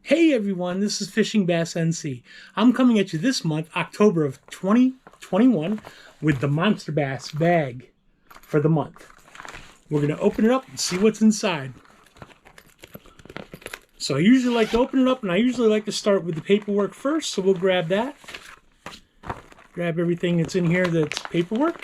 Hey everyone, this is Fishing Bass NC. I'm coming at you this month, October of 2021, with the Monsterbass bag for the month. We're going to open it up and see what's inside. So I usually like to open it up, and I usually like to start with the paperwork first, so we'll grab that. Grab everything that's in here that's paperwork.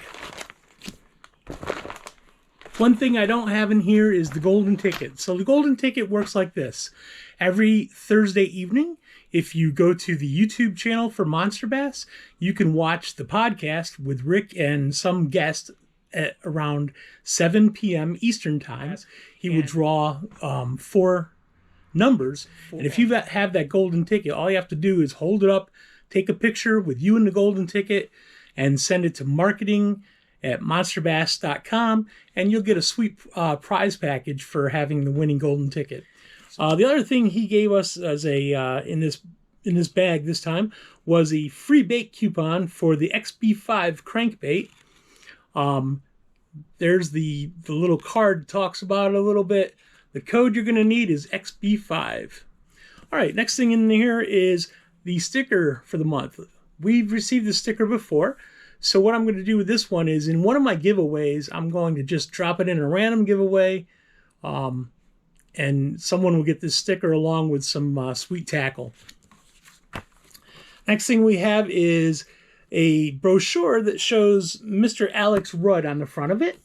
One thing I don't have in here is the golden ticket. So the golden ticket works like this. Every Thursday evening, if you go to the YouTube channel for Monsterbass, you can watch the podcast with Rick and some guest at around 7 p.m. Eastern Time. He will draw 4 numbers. And if you have that golden ticket, all you have to do is hold it up, take a picture with you and the golden ticket, and send it to marketing@monsterbass.com, and you'll get a sweet prize package for having the winning golden ticket. The other thing he gave us as a in this bag this time was a free bait coupon for the XB5 crankbait. There's the little card that talks about it a little bit. The code you're going to need is XB5. All right, next thing in here is the sticker for the month. We've received the sticker before. So what I'm going to do with this one is, in one of my giveaways, I'm going to just drop it in a random giveaway, and someone will get this sticker along with some sweet tackle. Next thing we have is a brochure that shows Mr. Alex Rudd on the front of it.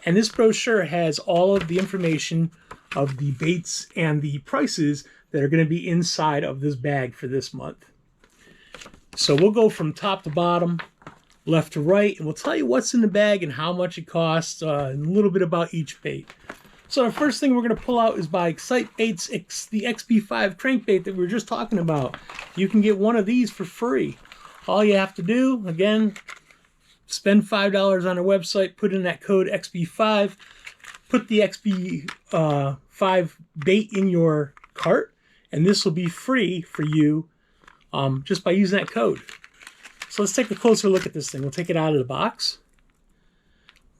And this brochure has all of the information of the baits and the prices that are going to be inside of this bag for this month. So we'll go from top to bottom, left to right, and we'll tell you what's in the bag and how much it costs, and a little bit about each bait. So the first thing we're going to pull out is by Castaic Baits, the XB5 crankbait that we were just talking about. You can get one of these for free. All you have to do, again, spend $5 on our website, put in that code XB5, put the XB5 bait in your cart, and this will be free for you just by using that code. So let's take a closer look at this thing. We'll take it out of the box.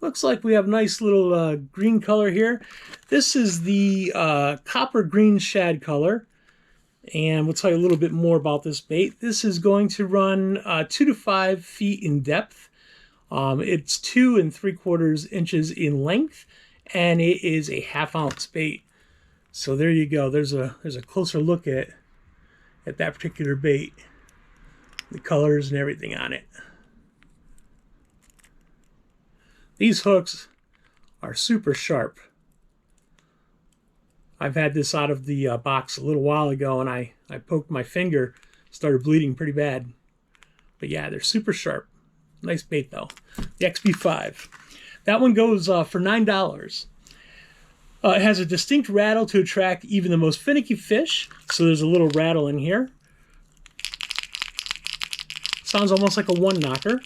Looks like we have nice little green color here. This is the copper green shad color. And we'll tell you a little bit more about this bait. This is going to run 2 to 5 feet in depth. It's 2 3/4 inches in length, and it is a 1/2 ounce bait. So there you go. There's a closer look at that particular bait. The colors and everything on it. These hooks are super sharp. I've had this out of the box a little while ago, and I poked my finger, started bleeding pretty bad. But yeah, they're super sharp. Nice bait though. The XB5. That one goes for $9. It has a distinct rattle to attract even the most finicky fish. So there's a little rattle in here. Sounds almost like a one knocker.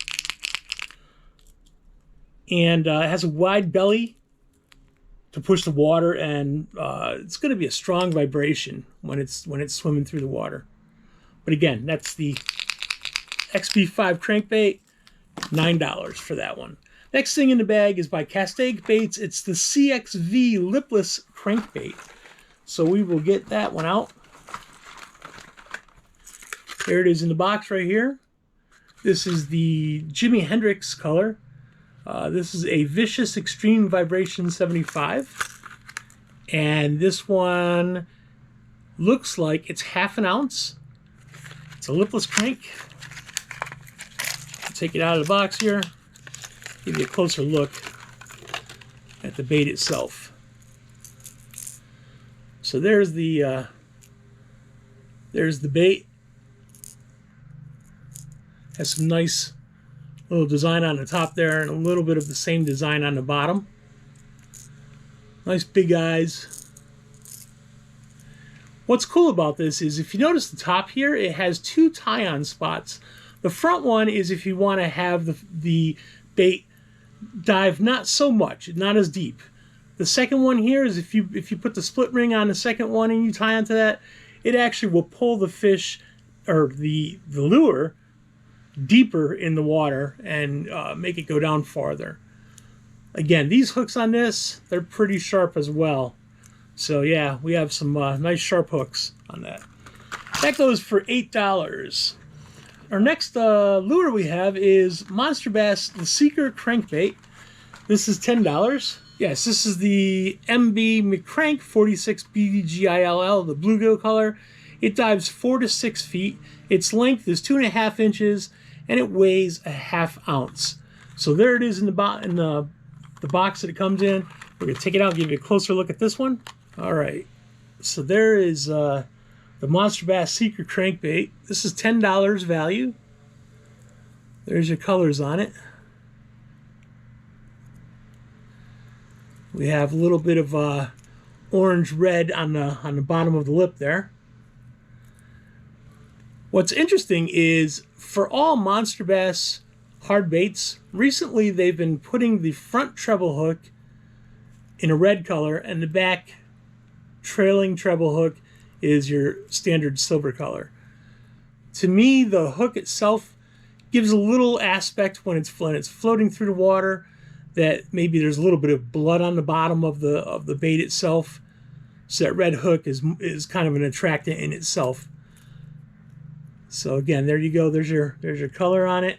And it has a wide belly to push the water, and it's going to be a strong vibration when it's swimming through the water. But again, that's the XB5 crankbait, $9 for that one. Next thing in the bag is by Castaic Baits. It's the CXV lipless crankbait. So we will get that one out. There it is in the box right here. This is the Jimi Hendrix color. This is a Vicious Extreme Vibration 75. And this one looks like it's 1/2 ounce. It's a lipless crank. I'll take it out of the box here. Give you a closer look at the bait itself. So there's the bait. Has some nice little design on the top there, and a little bit of the same design on the bottom. Nice big eyes. What's cool about this is, if you notice the top here, it has 2 tie-on spots. The front one is if you want to have the bait dive not so much, not as deep. The second one here is if you put the split ring on the second one and you tie onto that, it actually will pull the fish, or the lure, deeper in the water and make it go down farther. Again, these hooks on this, they're pretty sharp as well. So yeah, we have some nice sharp hooks on that. That goes for $8. Our next lure we have is Monsterbass the Seeker Crankbait. This is $10. Yes, this is the MB McCrank 46 BDGILL, the bluegill color. It dives 4 to 6 feet. Its length is 2.5 inches, and it weighs a ½ ounce. So there it is in the box that it comes in. We're gonna take it out and give you a closer look at this one. All right, so there is the Monsterbass Seeker Crankbait. This is $10 value. There's your colors on it. We have a little bit of orange red on the bottom of the lip there. What's interesting is for all Monsterbass hard baits, recently they've been putting the front treble hook in a red color and the back trailing treble hook is your standard silver color. To me, the hook itself gives a little aspect when it's floating through the water that maybe there's a little bit of blood on the bottom of the bait itself. So that red hook is kind of an attractant in itself. So again, there you go. There's your color on it.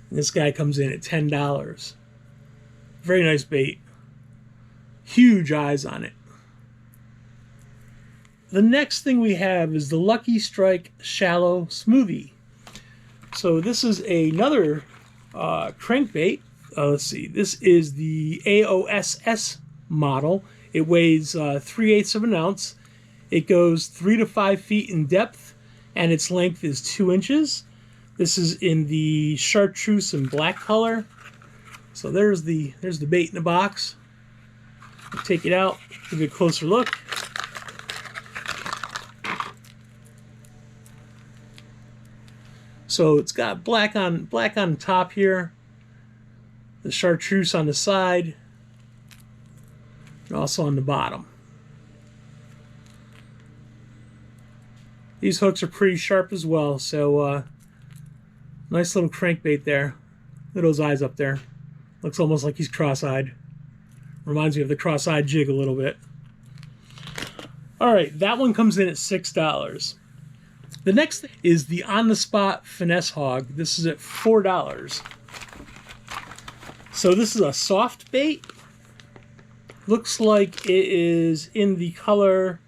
And this guy comes in at $10. Very nice bait. Huge eyes on it. The next thing we have is the Lucky Strike Shallow Smoothie. So this is another crankbait. Let's see. This is the AOSS model. It weighs 3/8 of an ounce. It goes 3 to 5 feet in depth, and its length is 2 inches. This is in the chartreuse and black color. So there's the bait in the box. We'll take it out, give you a closer look. So it's got black on top here, the chartreuse on the side, and also on the bottom. These hooks are pretty sharp as well, so nice little crankbait there. Look at those eyes up there. Looks almost like he's cross-eyed. Reminds me of the cross-eyed jig a little bit. All right, that one comes in at $6. The next thing is the On the Spot Finesse Hog. This is at $4. So this is a soft bait. Looks like it is in the color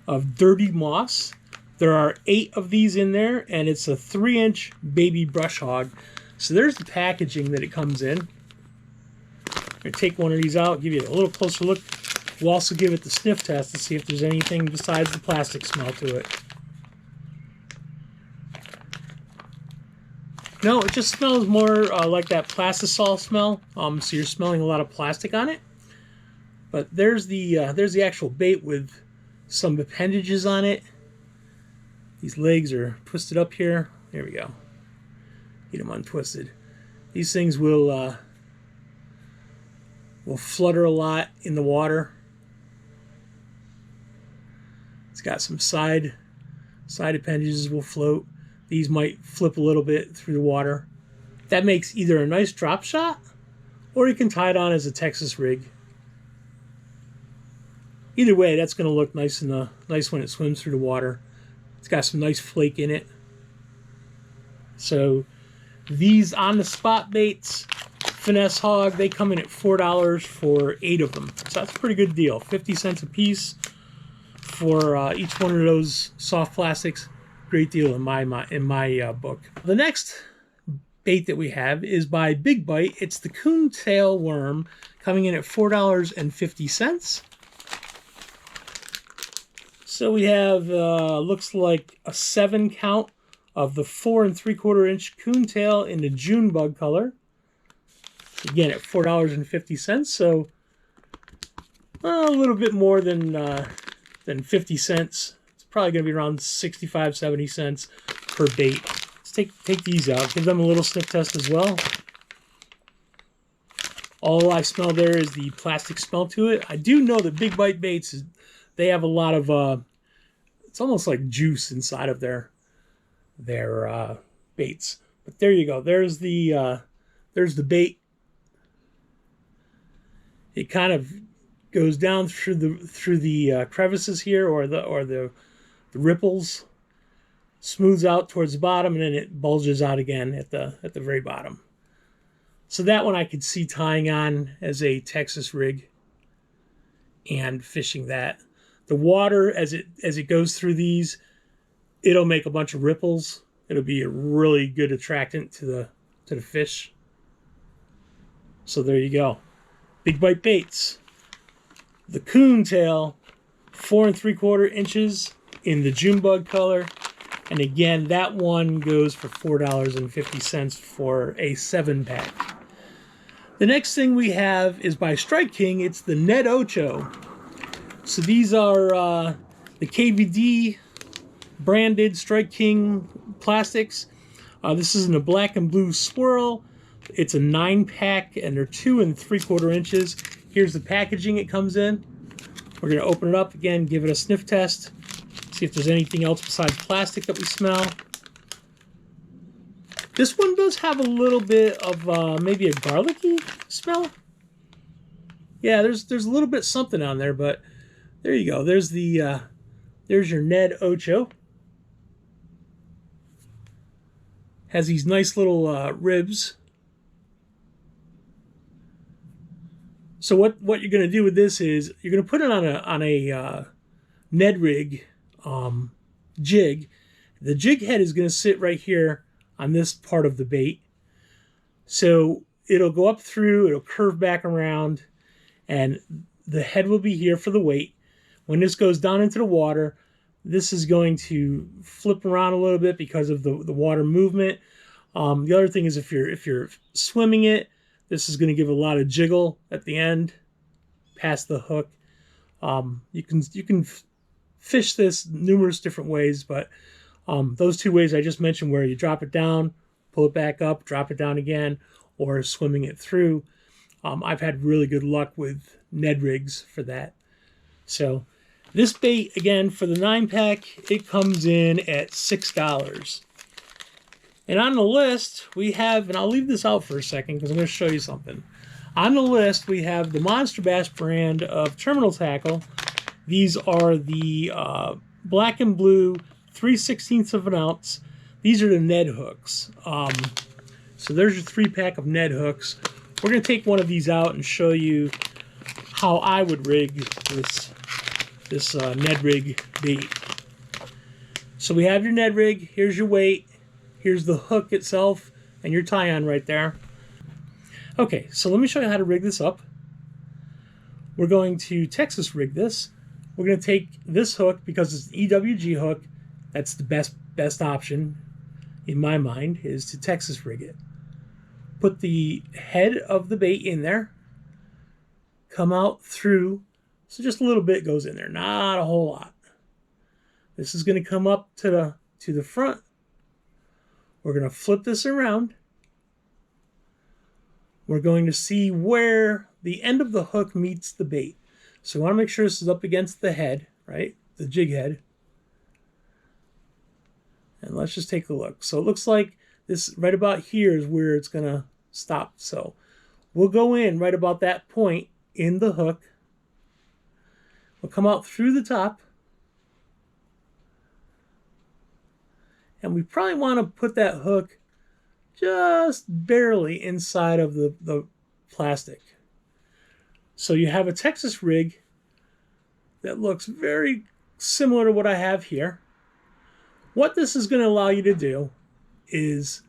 of Dirty Moss. There are 8 of these in there, and it's a 3-inch baby brush hog. So there's the packaging that it comes in. I'm going to take one of these out, give you a little closer look. We'll also give it the sniff test to see if there's anything besides the plastic smell to it. No, it just smells more like that plastisol smell. So you're smelling a lot of plastic on it. But there's the actual bait with some appendages on it. These legs are twisted up here. There we go. Get them untwisted. These things will flutter a lot in the water. It's got some side appendages will float. These might flip a little bit through the water. That makes either a nice drop shot, or you can tie it on as a Texas rig. Either way, that's going to look nice when it swims through the water. It's got some nice flake in it. So these On the Spot baits, Finesse Hog, they come in at $4 for 8 of them. So that's a pretty good deal. 50 cents a piece for each one of those soft plastics. Great deal in my book. The next bait that we have is by Big Bite. It's the Coon Tail Worm, coming in at $4.50. So we have looks like a 7 count of the 4 3/4 inch coon tail in the June bug color. Again at $4.50. So a little bit more than 50 cents. Probably going to be around 65, 70 cents per bait. Let's take these out. Give them a little sniff test as well. All I smell there is the plastic smell to it. I do know that Big Bite baits, they have a lot of, it's almost like juice inside of their baits. But there you go. There's the bait. It kind of goes down through the crevices here, or the ripples, smooths out towards the bottom, and then it bulges out again at the very bottom. So that one I could see tying on as a Texas rig and fishing that. The water, as it goes through these, it'll make a bunch of ripples. It'll be a really good attractant to the fish. So there you go. Big Bite Baits. The coon tail, 4 3/4 inches in the June bug color. And again, that one goes for $4.50 for a 7-pack. The next thing we have is by Strike King. It's the Ned Ocho. So these are the KVD branded Strike King plastics. This is in a black and blue swirl. It's a 9-pack, and they're 2 3/4 inches. Here's the packaging it comes in. We're going to open it up again, give it a sniff test, see if there's anything else besides plastic that we smell. This one does have a little bit of maybe a garlicky smell. Yeah, there's a little bit something on there, but there you go. There's your Ned Ocho. Has these nice little ribs. So what you're going to do with this is you're going to put it on a Ned rig jig. The jig head is going to sit right here on this part of the bait. So it'll go up through, it'll curve back around, and the head will be here for the weight. When this goes down into the water, this is going to flip around a little bit because of the water movement. The other thing is if you're swimming it, this is going to give a lot of jiggle at the end, past the hook. You can fish this numerous different ways, but those 2 ways I just mentioned, where you drop it down, pull it back up, drop it down again, or swimming it through, I've had really good luck with Ned rigs for that. So this bait, again, for the 9-pack, it comes in at $6. And on the list, we have, and I'll leave this out for a second because I'm going to show you something. On the list, we have the Monsterbass brand of terminal tackle. These are the black and blue 3/16 of an ounce. These are the Ned hooks. So there's your 3-pack of Ned hooks. We're going to take one of these out and show you how I would rig this Ned rig bait. So we have your Ned rig. Here's your weight. Here's the hook itself and your tie-on right there. Okay, so let me show you how to rig this up. We're going to Texas rig this. We're going to take this hook because it's an EWG hook. That's the best option in my mind, is to Texas rig it. Put the head of the bait in there. Come out through. So just a little bit goes in there, not a whole lot. This is going to come up to the front. We're going to flip this around. We're going to see where the end of the hook meets the bait. So we want to make sure this is up against the head, right? The jig head. And let's just take a look. So it looks like this right about here is where it's going to stop. So we'll go in right about that point in the hook. We'll come out through the top. And we probably want to put that hook just barely inside of the plastic. So you have a Texas rig that looks very similar to what I have here. What this is going to allow you to do is,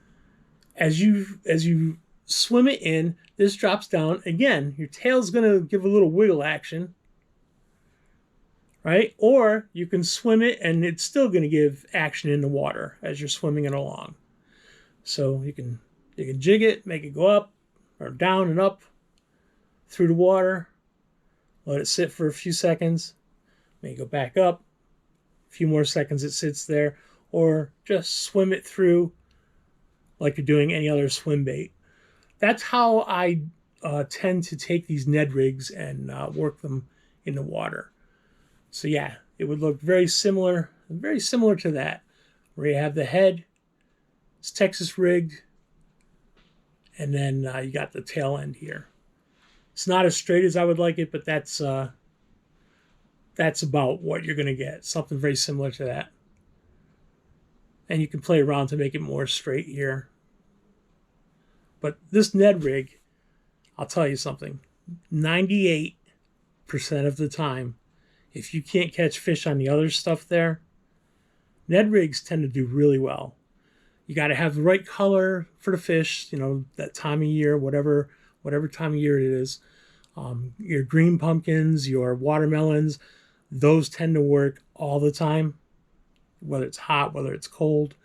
as you swim it in, this drops down. Again, your tail's going to give a little wiggle action, right? Or you can swim it and it's still going to give action in the water as you're swimming it along. So you can jig it, make it go up or down and up through the water. Let it sit for a few seconds. Make it go back up. A few more seconds it sits there. Or just swim it through like you're doing any other swim bait. That's how I tend to take these Ned rigs and work them in the water. So yeah, it would look very similar to that, where you have the head, it's Texas rigged, and then you got the tail end here. It's not as straight as I would like it, but that's about what you're going to get. Something very similar to that. And you can play around to make it more straight here. But this Ned rig, I'll tell you something. 98% of the time, if you can't catch fish on the other stuff there, Ned rigs tend to do really well. You got to have the right color for the fish, you know, that time of year, whatever time of year it is. Your green pumpkins, your watermelons, those tend to work all the time, whether it's hot, whether it's cold.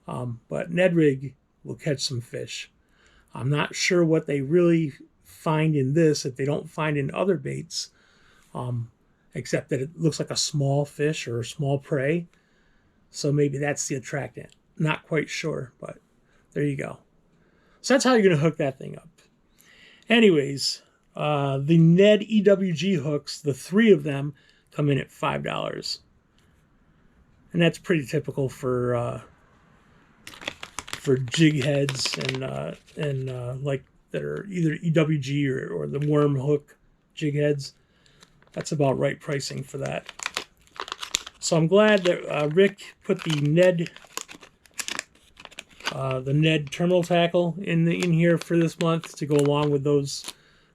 But Ned rig will catch some fish. I'm not sure what they really find in this that they don't find in other baits, except that it looks like a small fish or a small prey. So maybe that's the attractant. Not quite sure, but there you go. So that's how you're going to hook that thing up. Anyways, the Ned EWG hooks, the 3 of them, come in at $5. And that's pretty typical for jig heads and like that are either EWG or the worm hook jig heads. That's about right pricing for that. So I'm glad that Rick put the Ned terminal tackle in here for this month to go along with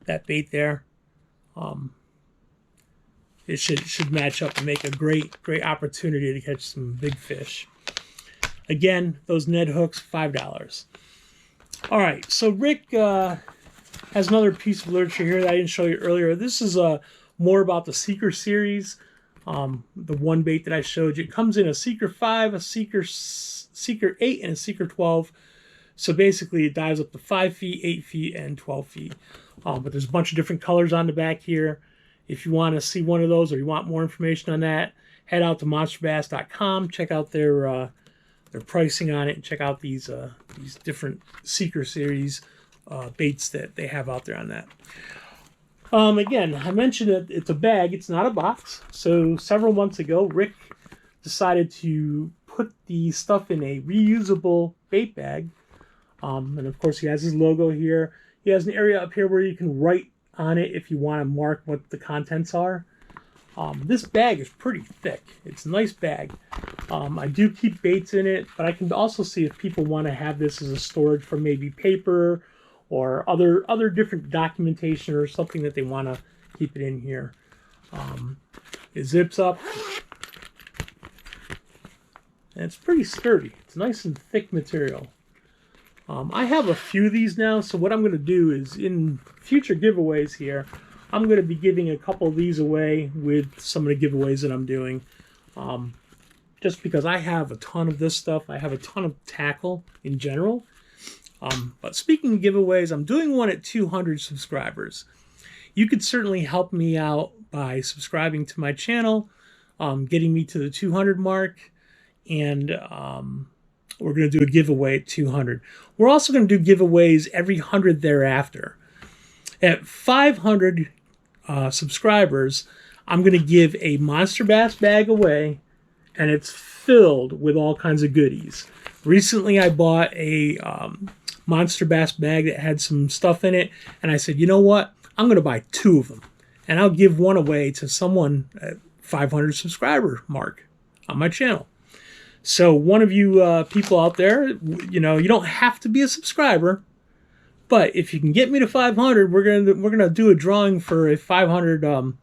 that bait there. It should match up and make a great opportunity to catch some big fish. Again, those Ned hooks, $5. All right, so Rick has another piece of literature here that I didn't show you earlier. This is more about the Seeker series, the one bait that I showed you. It comes in a Seeker 5, a Seeker 8, and a Seeker 12. So basically, it dives up to 5 feet, 8 feet, and 12 feet. But there's a bunch of different colors on the back here. If you want to see one of those or you want more information on that, head out to monsterbass.com. Check out their pricing on it, and check out these different Seeker series baits that they have out there on that. Again, I mentioned that it's a bag. It's not a box. So several months ago, Rick decided to put the stuff in a reusable bait bag. And of course, he has his logo here. He has an area up here where you can write on it if you want to mark what the contents are. This bag is pretty thick. It's a nice bag. I do keep baits in it, but I can also see if people want to have this as a storage for maybe paper or other different documentation or something that they want to keep it in here. It zips up. And it's pretty sturdy. It's nice and thick material. I have a few of these now, so what I'm going to do is in future giveaways here, I'm going to be giving a couple of these away with some of the giveaways that I'm doing. Just because I have a ton of this stuff. I have a ton of tackle in general. But speaking of giveaways, I'm doing one at 200 subscribers. You could certainly help me out by subscribing to my channel, getting me to the 200 mark, and we're going to do a giveaway at 200. We're also going to do giveaways every 100 thereafter. At 500 subscribers, I'm going to give a Monsterbass bag away, and it's filled with all kinds of goodies. Recently, I bought a Monsterbass bag that had some stuff in it, and I said, you know what? I'm going to buy 2 of them, and I'll give one away to someone at 500 subscriber mark on my channel. So one of you people out there, you know, you don't have to be a subscriber, but if you can get me to 500, we're gonna do a drawing for a 500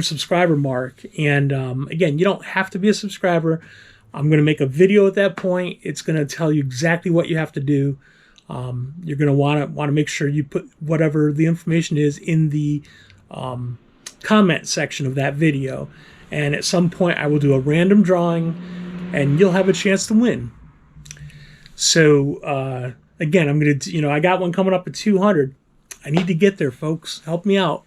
subscriber mark. And again, you don't have to be a subscriber. I'm gonna make a video at that point. It's gonna tell you exactly what you have to do. You're gonna want to make sure you put whatever the information is in the comment section of that video. And at some point, I will do a random drawing, and you'll have a chance to win. So, again, I'm going to, I got one coming up at 200. I need to get there, folks. Help me out.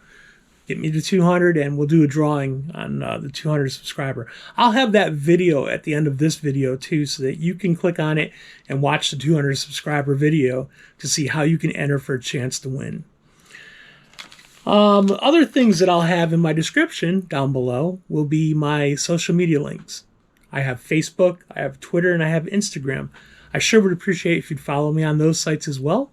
Get me to 200, and we'll do a drawing on the 200 subscriber. I'll have that video at the end of this video, too, so that you can click on it and watch the 200 subscriber video to see how you can enter for a chance to win. Other things that I'll have in my description down below will be my social media links. I have Facebook, I have Twitter, and I have Instagram. I sure would appreciate if you'd follow me on those sites as well.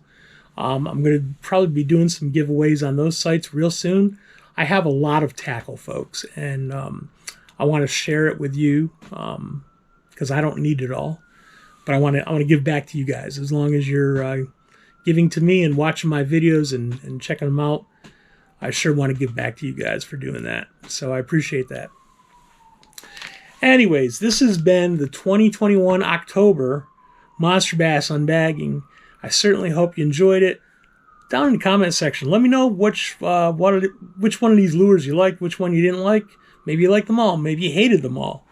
I'm going to probably be doing some giveaways on those sites real soon. I have a lot of tackle, folks, and I want to share it with you because I don't need it all. But I want to give back to you guys. As long as you're giving to me and watching my videos and checking them out, I sure want to give back to you guys for doing that. So I appreciate that. Anyways, this has been the 2021 October Monsterbass Unbagging. I certainly hope you enjoyed it. Down in the comment section, let me know which one of these lures you liked, which one you didn't like. Maybe you liked them all. Maybe you hated them all.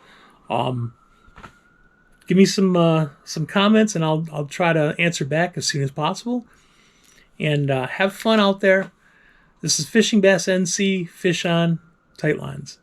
Give me some comments, and I'll try to answer back as soon as possible. And have fun out there. This is Fishing Bass NC. Fish on, tight lines.